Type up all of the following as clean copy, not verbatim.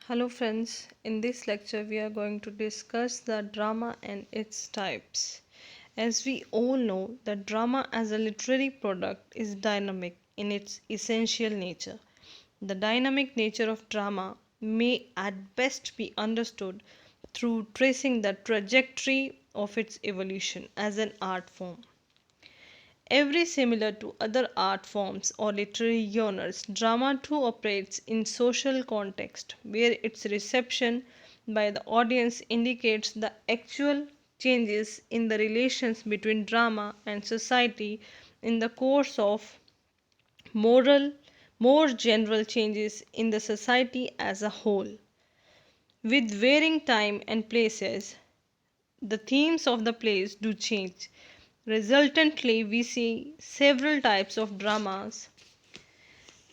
Hello friends, in this lecture we are going to discuss the drama and its types. As we all know, the drama as a literary product is dynamic in its essential nature. The dynamic nature of drama may at best be understood through tracing the trajectory of its evolution as an art form. Every similar to other art forms or literary genres, drama too operates in social context where its reception by the audience indicates the actual changes in the relations between drama and society in the course of moral more general changes in the society as a whole. With varying time and places, the themes of the plays do change. Resultantly, we see several types of dramas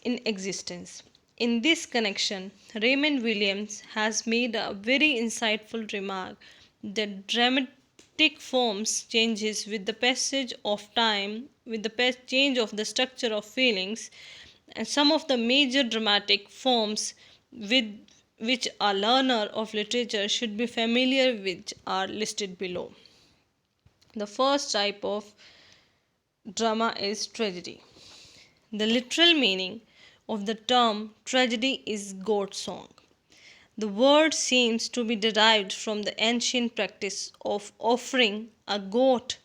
in existence. In this connection, Raymond Williams has made a very insightful remark that dramatic forms changes with the passage of time, with the change of the structure of feelings, and some of the major dramatic forms with which a learner of literature should be familiar with are listed below. The first type of drama is tragedy. The literal meaning of the term tragedy is goat song. The word seems to be derived from the ancient practice of offering a goat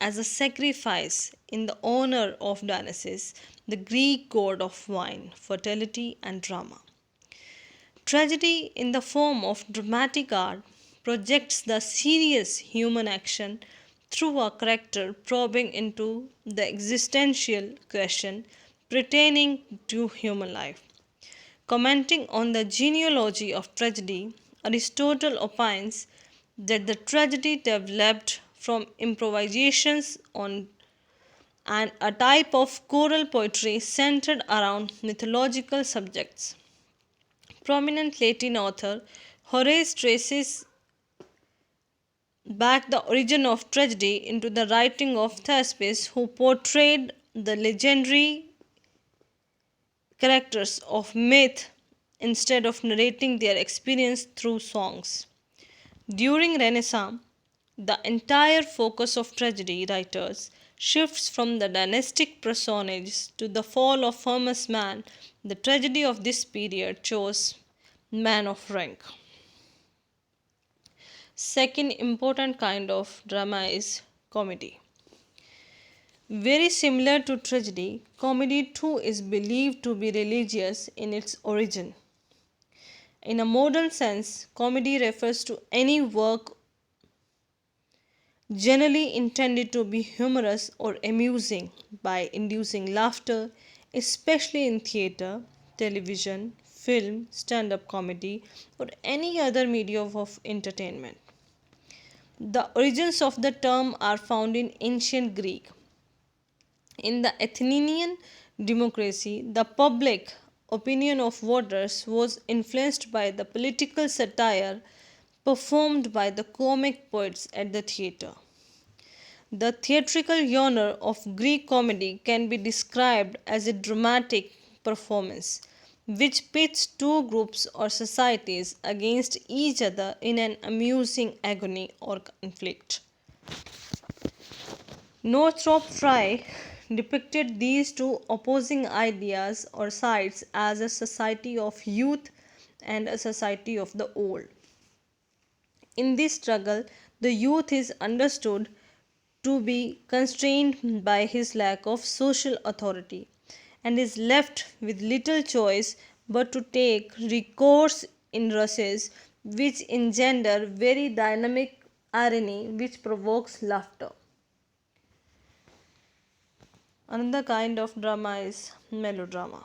as a sacrifice in the honor of Dionysus, the Greek god of wine, fertility, and drama. Tragedy, in the form of dramatic art, projects the serious human action through a character probing into the existential question pertaining to human life. Commenting on the genealogy of tragedy, Aristotle opines that the tragedy developed from improvisations on and a type of choral poetry centered around mythological subjects. Prominent Latin author Horace traces back the origin of tragedy into the writing of Thespis, who portrayed the legendary characters of myth instead of narrating their experience through songs. During Renaissance, the entire focus of tragedy writers shifts from the dynastic personages to the fall of famous man. The tragedy of this period chose men of rank. Second important kind of drama is comedy. Very similar to tragedy, comedy too is believed to be religious in its origin. In a modern sense, comedy refers to any work generally intended to be humorous or amusing by inducing laughter, especially in theater, television, film, stand up comedy, or any other medium of entertainment. The origins of the term are found in ancient Greek. In the Athenian democracy, the public opinion of voters was influenced by the political satire performed by the comic poets at the theatre. The theatrical genre of Greek comedy can be described as a dramatic performance which pits two groups or societies against each other in an amusing agony or conflict. Northrop Frye depicted these two opposing ideas or sides as a society of youth and a society of the old. In this struggle, the youth is understood to be constrained by his lack of social authority and is left with little choice but to take recourse in rushes which engender very dynamic irony which provokes laughter. Another kind of drama is melodrama.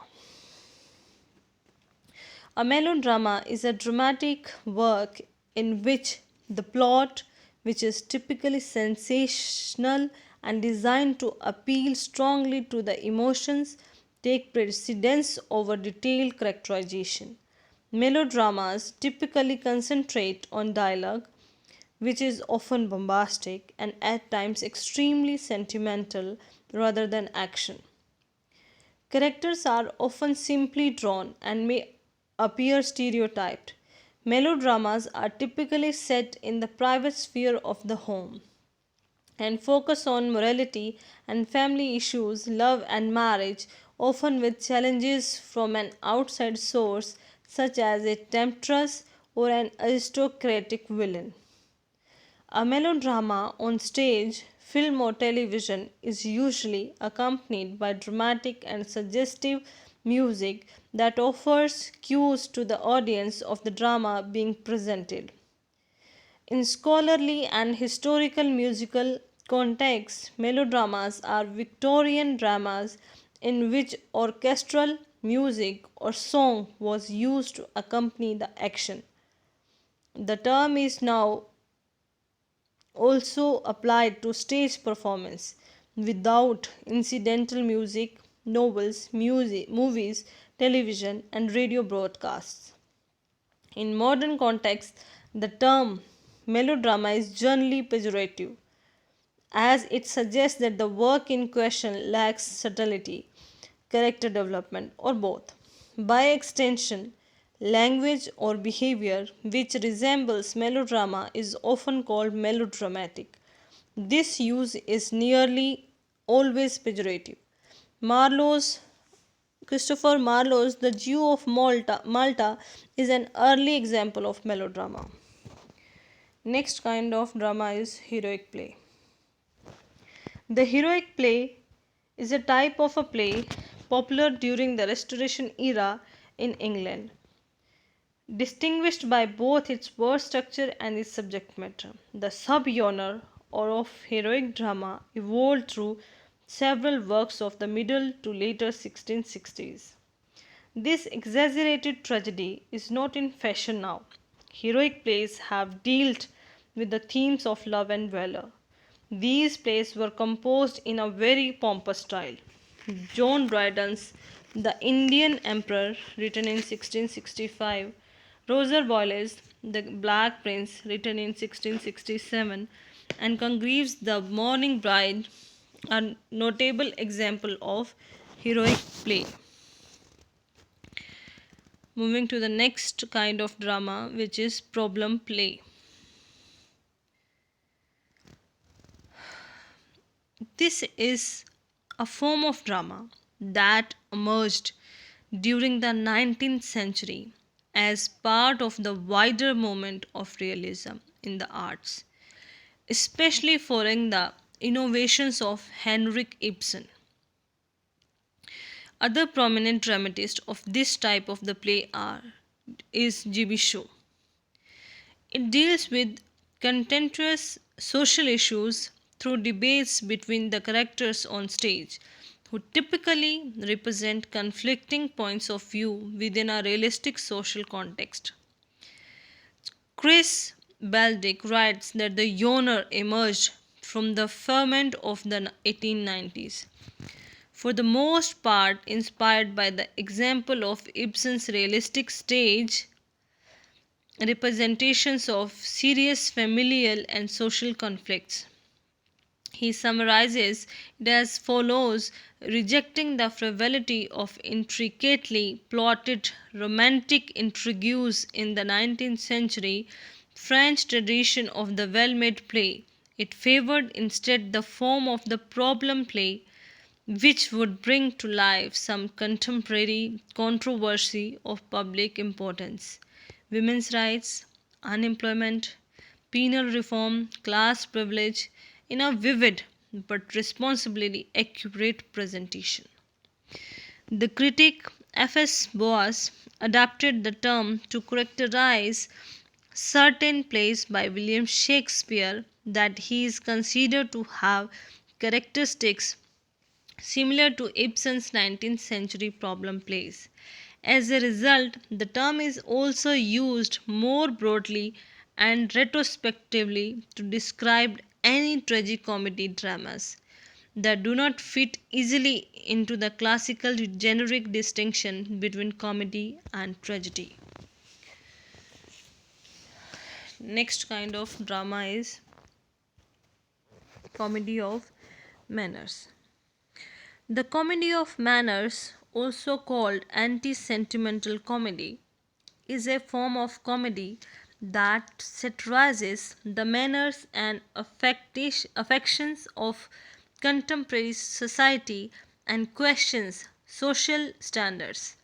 A melodrama is a dramatic work in which the plot, which is typically sensational and designed to appeal strongly to the emotions, take precedence over detailed characterization. Melodramas typically concentrate on dialogue, which is often bombastic and at times extremely sentimental rather than action. Characters are often simply drawn and may appear stereotyped. Melodramas are typically set in the private sphere of the home and focus on morality and family issues, love and marriage, often with challenges from an outside source such as a temptress or an aristocratic villain. A melodrama on stage, film, or television is usually accompanied by dramatic and suggestive music that offers cues to the audience of the drama being presented. In scholarly and historical musical contexts, melodramas are Victorian dramas in which orchestral music or song was used to accompany the action. The term is now also applied to stage performance without incidental music, novels, movies, television, and radio broadcasts. In modern contexts, the term melodrama is generally pejorative, as it suggests that the work in question lacks subtlety, character development, or both. By extension, language or behavior which resembles melodrama is often called melodramatic. This use is nearly always pejorative. Marlowe's Christopher Marlowe's The Jew of Malta is an early example of melodrama. Next kind of drama is heroic play. The heroic play is a type of a play popular during the Restoration era in England, distinguished by both its word structure and its subject matter. The subgenre or of heroic drama evolved through several works of the middle to later 1660s. This exaggerated tragedy is not in fashion now. Heroic plays have dealt with the themes of love and valor. These plays were composed in a very pompous style. John Dryden's The Indian Emperor, written in 1665, Roger Boyle's The Black Prince, written in 1667, and Congreve's The Mourning Bride are notable examples of heroic play. Moving to the next kind of drama, which is problem play. This is a form of drama that emerged during the 19th century as part of the wider movement of realism in the arts, especially following the innovations of Henrik Ibsen. Other prominent dramatists of this type of the play is G.B. Shaw. It deals with contentious social issues through debates between the characters on stage, who typically represent conflicting points of view within a realistic social context. Chris Baldick writes that the genre emerged from the ferment of the 1890s, for the most part inspired by the example of Ibsen's realistic stage representations of serious familial and social conflicts. He summarizes it as follows, rejecting the frivolity of intricately plotted romantic intrigues in the 19th century French tradition of the well made play. It favored instead the form of the problem play, which would bring to life some contemporary controversy of public importance: women's rights, unemployment, penal reform, class privilege, in a vivid but responsibly accurate presentation. The critic F.S. Boas adapted the term to characterize certain plays by William Shakespeare that he is considered to have characteristics similar to Ibsen's 19th century problem plays. As a result, the term is also used more broadly and retrospectively to describe any tragicomedy dramas that do not fit easily into the classical generic distinction between comedy and tragedy. Next kind of drama is comedy of manners. The comedy of manners, also called anti sentimental comedy, is a form of comedy that satirizes the manners and affections of contemporary society and questions social standards.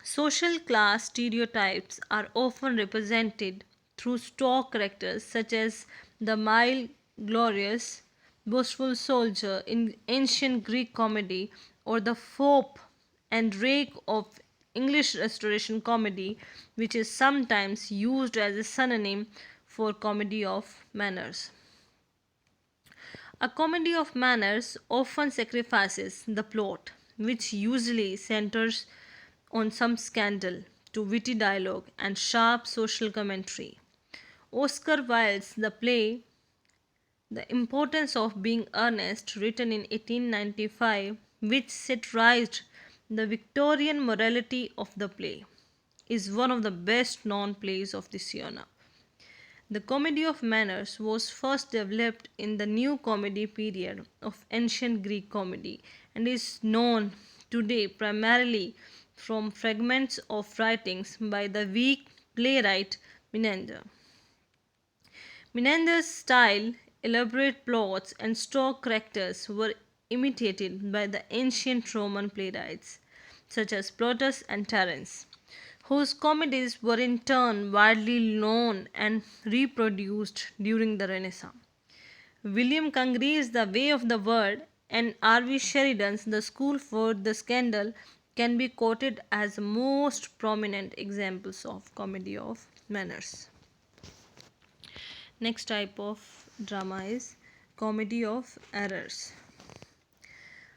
Social class stereotypes are often represented through stock characters such as the mild, glorious, boastful soldier in ancient Greek comedy or the fop and rake of English Restoration comedy, which is sometimes used as a synonym for comedy of manners. A comedy of manners often sacrifices the plot, which usually centers on some scandal, to witty dialogue and sharp social commentary. Oscar Wilde's The Play, The Importance of Being Earnest, written in 1895, which satirized the Victorian morality of the play, is one of the best known plays of this genre. The comedy of manners was first developed in the New Comedy period of ancient Greek comedy and is known today primarily from fragments of writings by the Greek playwright Menander. Menander's style, elaborate plots, and stock characters were imitated by the ancient Roman playwrights such as Plautus and Terence, whose comedies were in turn widely known and reproduced during the Renaissance. William Congreve's The Way of the World and R.V. Sheridan's The School for the Scandal can be quoted as most prominent examples of comedy of manners. Next type of drama is comedy of errors.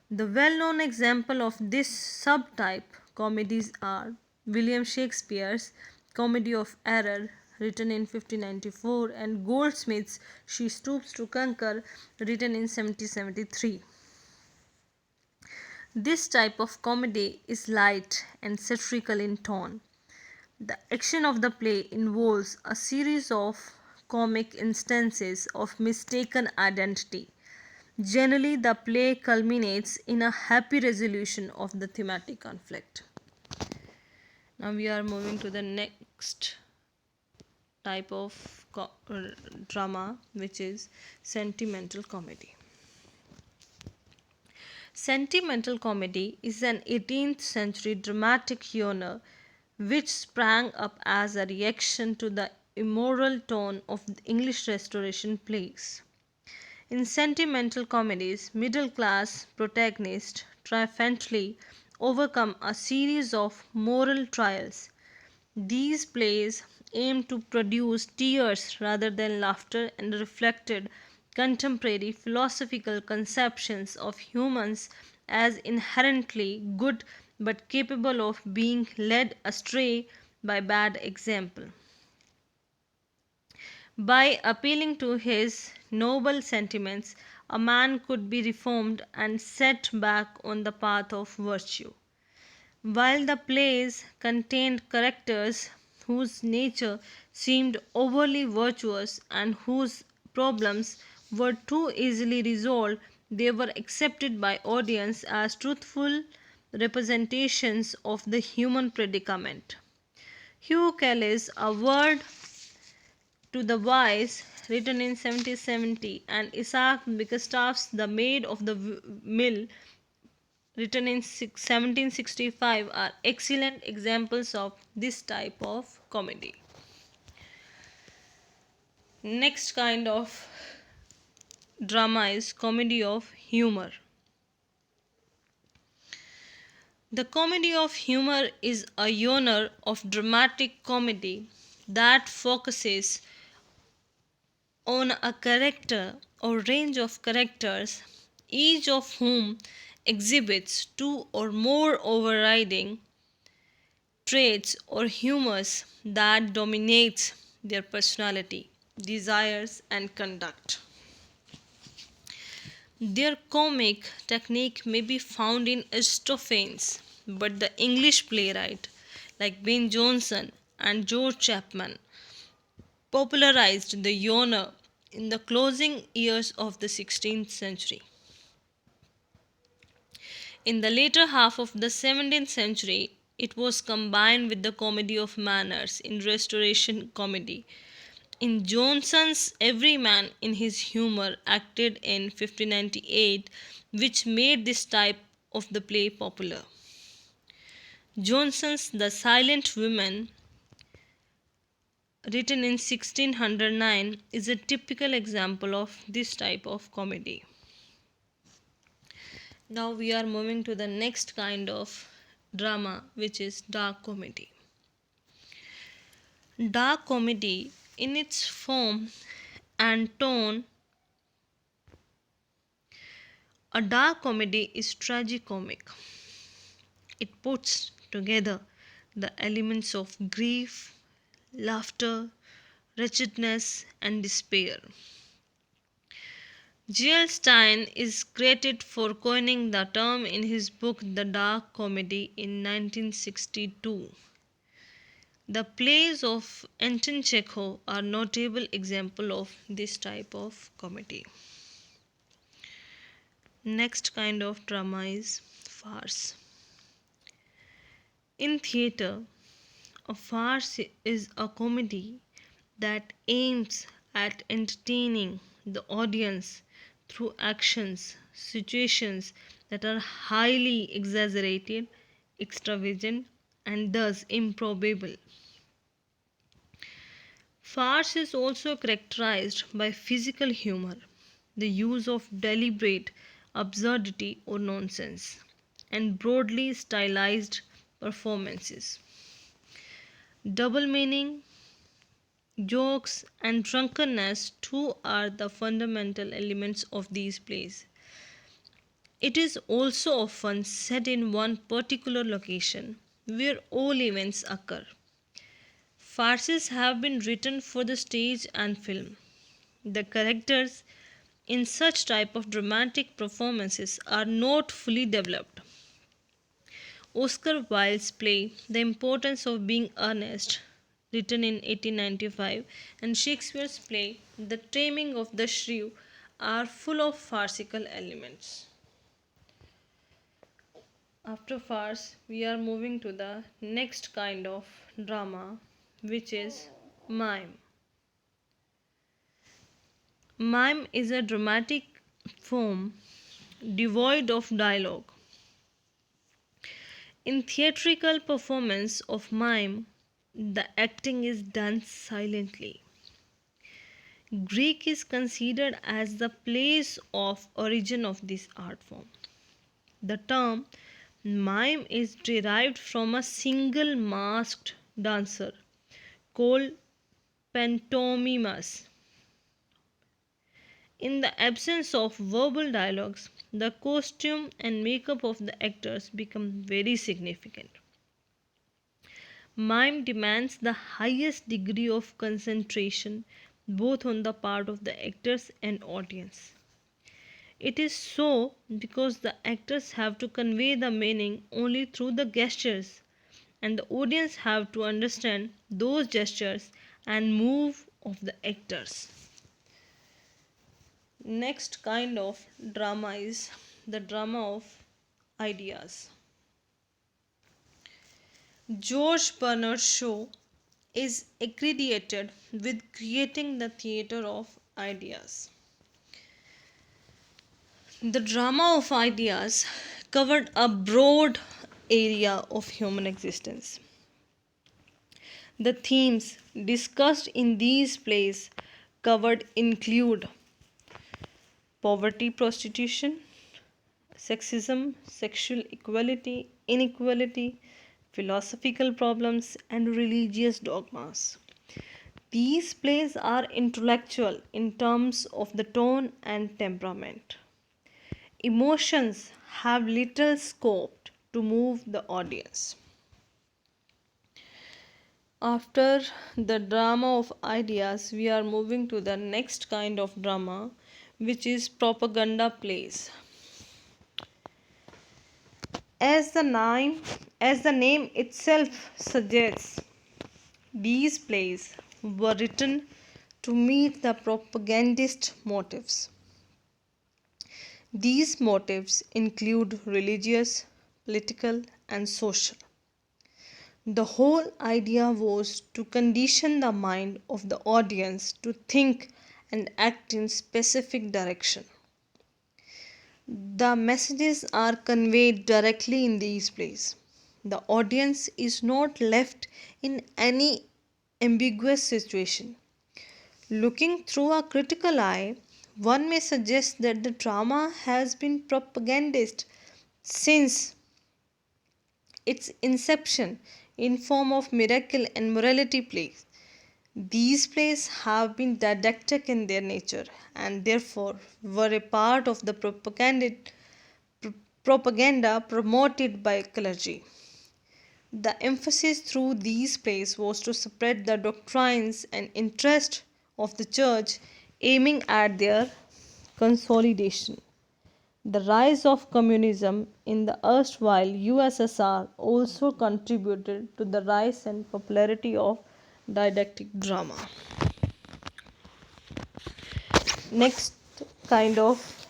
The well known example of this subtype comedies are William Shakespeare's Comedy of Error, written in 1594, and Goldsmith's She Stoops to Conquer, written in 1773. This type of comedy is light and satirical in tone. The action of the play involves a series of comic instances of mistaken identity. Generally, the play culminates in a happy resolution of the thematic conflict. Now we are moving to the next type of drama, which is sentimental comedy. Sentimental comedy is an 18th century dramatic genre which sprang up as a reaction to the immoral tone of English Restoration plays. In sentimental comedies, middle class protagonists triumphantly overcome a series of moral trials. These plays aim to produce tears rather than laughter and reflected contemporary philosophical conceptions of humans as inherently good but capable of being led astray by bad example. By appealing to his noble sentiments, a man could be reformed and set back on the path of virtue. While the plays contained characters whose nature seemed overly virtuous and whose problems were too easily resolved, they were accepted by audience as truthful representations of the human predicament. Hugh Kelly's A Word to the Wise, written in 1770, and Isaac Bickerstaff's The Maid of the Mill, written in 1765, are excellent examples of this type of comedy. Next kind of drama is comedy of humor. The comedy of humor is a genre of dramatic comedy that focuses on a character or range of characters, each of whom exhibits two or more overriding traits or humors that dominates their personality, desires and conduct. Their comic technique may be found in Aristophanes, but the English playwright like Ben Jonson and George Chapman popularized the genre in the closing years of the 16th century. In the later half of the 17th century, It was combined with the comedy of manners in Restoration comedy. In Johnson's Every Man in His Humor, acted in 1598, which made this type of the play popular. Johnson's The Silent Women, written in 1609, is a typical example of this type of comedy. Now we are moving to the next kind of drama, which is dark comedy. Dark comedy, in its form and tone, a dark comedy is tragicomic. It puts together the elements of grief, laughter, wretchedness, and despair. G.L. Stein is credited for coining the term in his book The Dark Comedy in 1962. The plays of Anton Chekhov are notable examples of this type of comedy. Next kind of drama is farce. In theatre, a farce is a comedy that aims at entertaining the audience through actions, situations that are highly exaggerated, extravagant, and thus improbable. Farce is also characterized by physical humor, the use of deliberate absurdity or nonsense, and broadly stylized performances. Double meaning, jokes, and drunkenness too are the fundamental elements of these plays. It is also often set in one particular location where all events occur. Farces have been written for the stage and film. The characters in such type of dramatic performances are not fully developed. Oscar Wilde's play The Importance of Being Earnest, written in 1895, and Shakespeare's play The Taming of the Shrew are full of farcical elements. After farce, we are moving to the next kind of drama, which is mime. Mime is a dramatic form devoid of dialogue. In theatrical performance of mime, the acting is done silently. Greek is considered as the place of origin of this art form. The term mime is derived from a single masked dancer called pantomimas. In the absence of verbal dialogues, the costume and makeup of the actors become very significant. Mime demands the highest degree of concentration both on the part of the actors and audience. It is so because the actors have to convey the meaning only through the gestures, and the audience have to understand those gestures and move of the actors. Next kind of drama is the drama of ideas. George Bernard Shaw is accredited with creating the theatre of ideas. The drama of ideas covered a broad area of human existence. The themes discussed in these plays covered include poverty, prostitution, sexism, sexual equality, inequality, philosophical problems, and religious dogmas. These plays are intellectual in terms of the tone and temperament. Emotions have little scope to move the audience. After the drama of ideas, we are moving to the next kind of drama, which is propaganda plays. As the name, as the name itself suggests, these plays were written to meet the propagandist motives. These motives include religious, political, and social. The whole idea was to condition the mind of the audience to think and act in specific direction. The messages are conveyed directly in these plays. The audience is not left in any ambiguous situation. Looking through a critical eye, one may suggest that the drama has been propagandist since its inception in form of miracle and morality plays. These plays have been didactic in their nature and therefore were a part of the propaganda promoted by clergy. The emphasis through these plays was to spread the doctrines and interests of the church, aiming at their consolidation. The rise of communism in the erstwhile USSR also contributed to the rise and popularity of didactic drama. Next kind of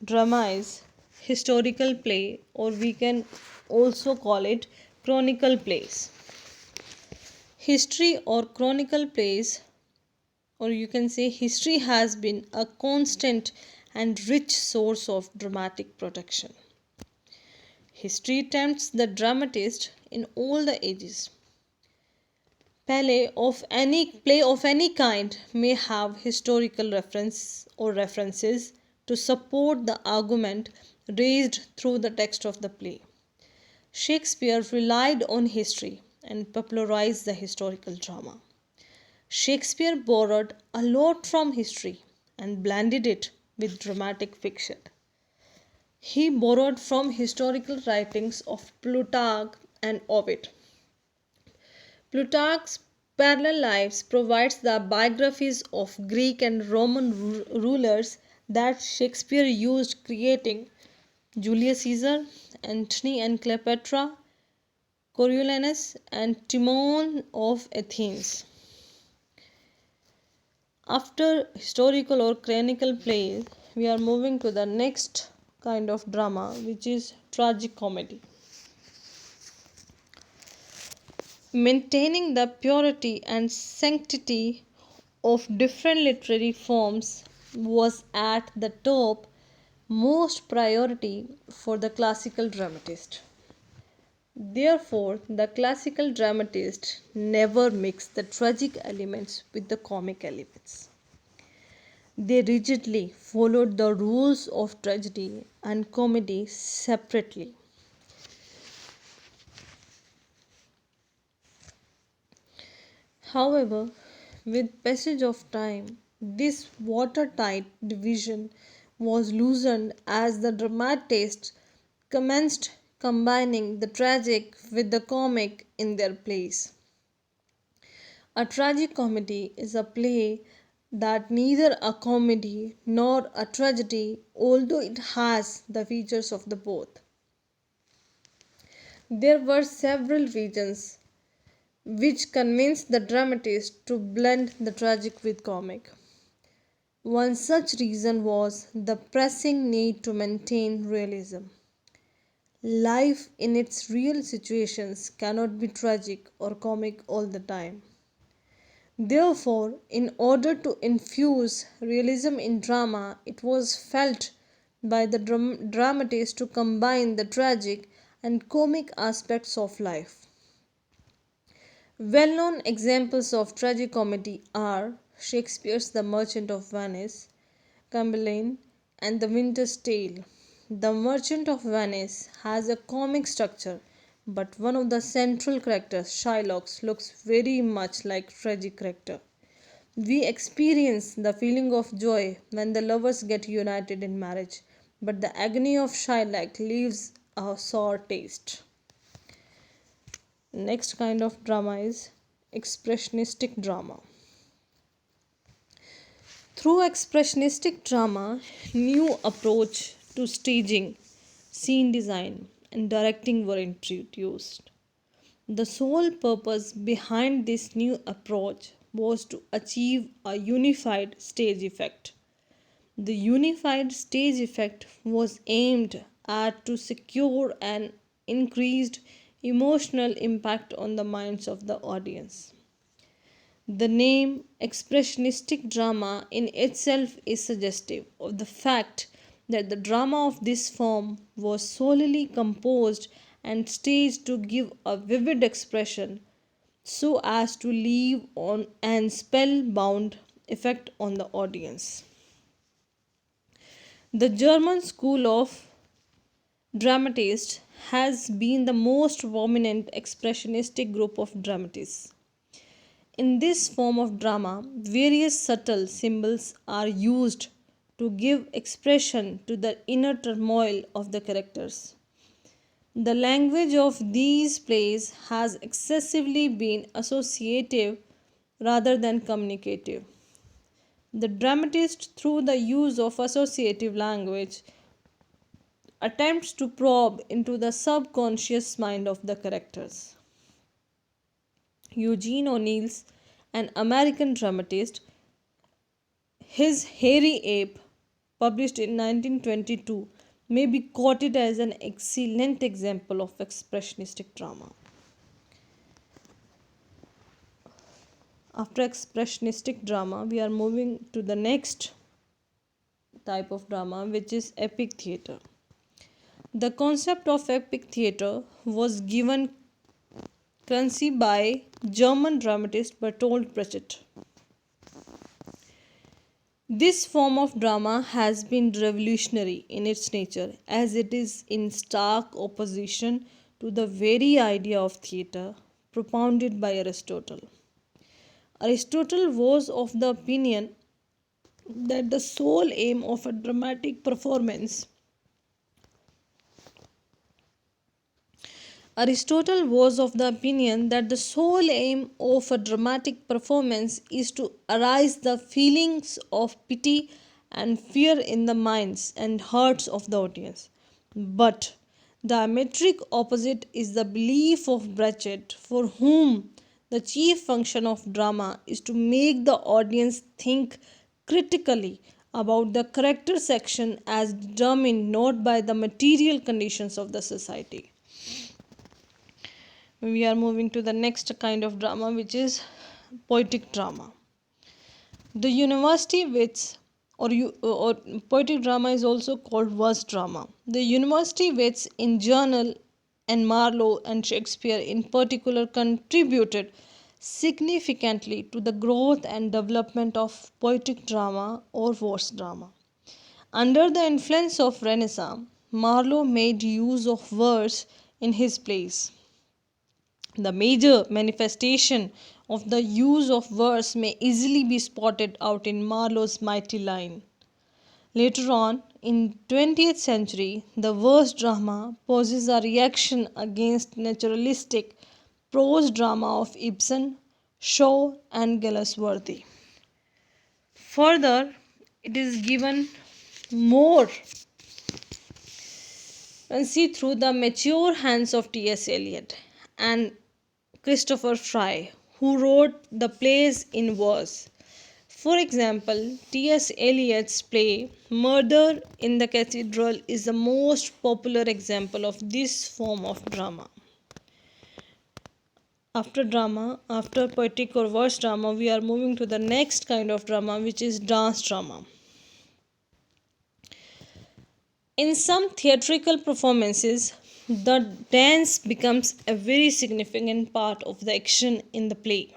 drama is historical play, or we can also call it chronicle plays. History or chronicle plays, or you can say history, has been a constant and rich source of dramatic production. History tempts the dramatist in all the ages. Play of any kind may have historical reference or references to support the argument raised through the text of the play. Shakespeare relied on history and popularized the historical drama. Shakespeare borrowed a lot from history and blended it with dramatic fiction. He borrowed from historical writings of Plutarch and Ovid. Plutarch's parallel lives provides the biographies of Greek and Roman rulers that Shakespeare used, creating Julius Caesar, Antony and Cleopatra, Coriolanus, and Timon of Athens. After historical or chronicle plays, we are moving to the next kind of drama, which is tragic comedy. Maintaining the purity and sanctity of different literary forms was at the top most priority for the classical dramatist. Therefore, the classical dramatist never mixed the tragic elements with the comic elements. They rigidly followed the rules of tragedy and comedy separately. However, with passage of time, this watertight division was loosened as the dramatists commenced combining the tragic with the comic in their plays. A tragic comedy is a play that neither a comedy nor a tragedy, although it has the features of the both. There were several reasons which convinced the dramatist to blend the tragic with comic. One such reason was the pressing need to maintain realism. Life in its real situations cannot be tragic or comic all the time. Therefore, in order to infuse realism in drama, it was felt by the dramatist to combine the tragic and comic aspects of life. Well known examples of tragicomedy are Shakespeare's The Merchant of Venice, Cymbeline, and The Winter's Tale. The Merchant of Venice has a comic structure, but one of the central characters, Shylock, looks very much like tragic character. We experience the feeling of joy when the lovers get united in marriage, but the agony of Shylock leaves a sour taste. Next kind of drama is expressionistic drama. Through expressionistic drama, new approach to staging, scene design, and directing were introduced. The sole purpose behind this new approach was to achieve a unified stage effect. The unified stage effect was aimed at to secure an increased emotional impact on the minds of the audience. The name expressionistic drama in itself is suggestive of the fact that the drama of this form was solely composed and staged to give a vivid expression so as to leave on an spellbound effect on the audience. The German school of dramatists has been the most prominent expressionistic group of dramatists. In this form of drama, various subtle symbols are used to give expression to the inner turmoil of the characters. The language of these plays has excessively been associative rather than communicative. The dramatist, through the use of associative language, attempts to probe into the subconscious mind of the characters. Eugene O'Neill's an American dramatist. His Hairy Ape, published in 1922, may be quoted as an excellent example of expressionistic drama. After expressionistic drama, we are moving to the next type of drama, which is epic theater. The concept of epic theater was given currency by German dramatist Bertolt Brecht. This form of drama has been revolutionary in its nature as it is in stark opposition to the very idea of theatre propounded by Aristotle. Aristotle was of the opinion that the sole aim of a dramatic performance Aristotle was of the opinion that the sole aim of a dramatic performance is to arouse the feelings of pity and fear in the minds and hearts of the audience. But the diametric opposite is the belief of Brecht, for whom the chief function of drama is to make the audience think critically about the character section as determined not by the material conditions of the society. We are moving to the next kind of drama, which is poetic drama. The university wits, or poetic drama is also called verse drama. The university wits in Journal and Marlowe and Shakespeare in particular contributed significantly to the growth and development of poetic drama or verse drama. Under the influence of Renaissance, Marlowe made use of verse in his plays. The major manifestation of the use of verse may easily be spotted out in Marlowe's mighty line. Later on, in 20th century, the verse drama poses a reaction against naturalistic prose drama of Ibsen, Shaw, and Galsworthy. Further, it is given more when seen through the mature hands of T.S. Eliot and Christopher Fry, who wrote the plays in verse. For example, T.S. Eliot's play Murder in the Cathedral is the most popular example of this form of drama. After poetic or verse drama, we are moving to the next kind of drama, which is dance drama. In some theatrical performances, the dance becomes a very significant part of the action in the play.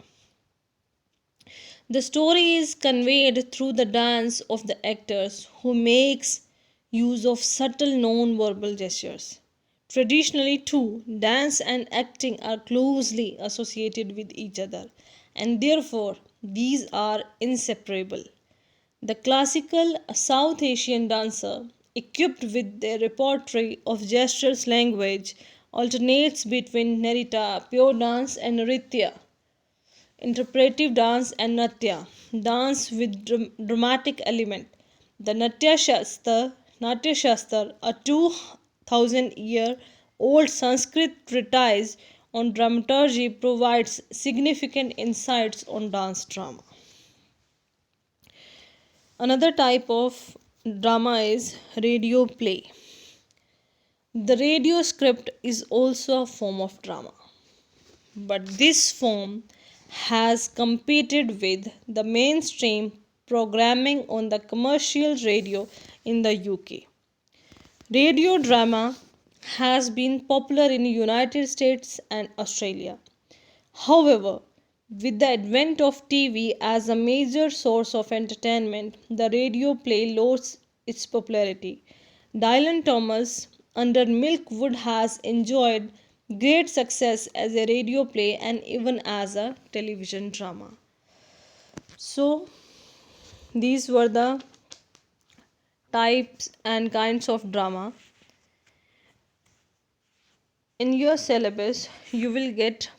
The story is conveyed through the dance of the actors who makes use of subtle non-verbal gestures. Traditionally, too, dance and acting are closely associated with each other, and therefore these are inseparable. The classical South Asian dancer, equipped with their repertoire of gestures language, alternates between Narita, pure dance, and Nritya, interpretive dance, and Natya, dance with dramatic element. The Natya Shastra, a 2000-year-old Sanskrit treatise on dramaturgy, provides significant insights on dance drama. Another type of drama is radio play. The radio script is also a form of drama, but this form has competed with the mainstream programming on the commercial radio in the UK. Radio drama has been popular in the United States and Australia. However, with the advent of TV as a major source of entertainment, the radio play lost its popularity. Dylan Thomas under Milkwood has enjoyed great success as a radio play and even as a television drama. So, these were the types and kinds of drama. In your syllabus, you will get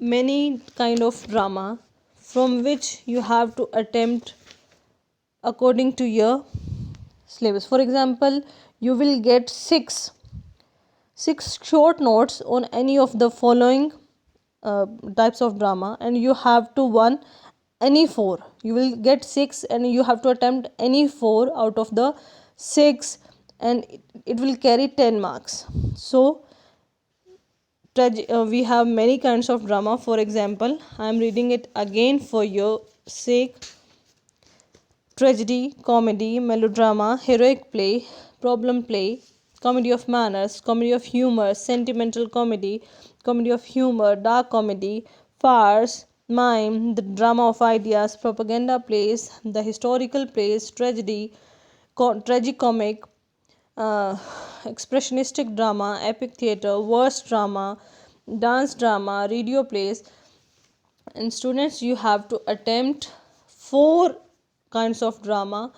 many kind of drama from which you have to attempt according to your syllabus. For example, you will get six short notes on any of the following types of drama, and you have to one any four. You will get six and you have to attempt any four out of the six, and it will carry 10 marks. So we have many kinds of drama. For example, I am reading it again for your sake: tragedy, comedy, melodrama, heroic play, problem play, comedy of manners, comedy of humor, sentimental comedy, comedy of humor, dark comedy, farce, mime, the drama of ideas, propaganda plays, the historical plays, tragedy, tragicomic, uh, expressionistic drama, epic theatre, verse drama, dance drama, radio plays. And students, you have to attempt four kinds of drama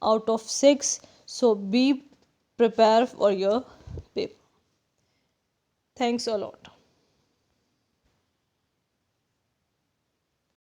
out of six. So be prepared for your paper. Thanks a lot.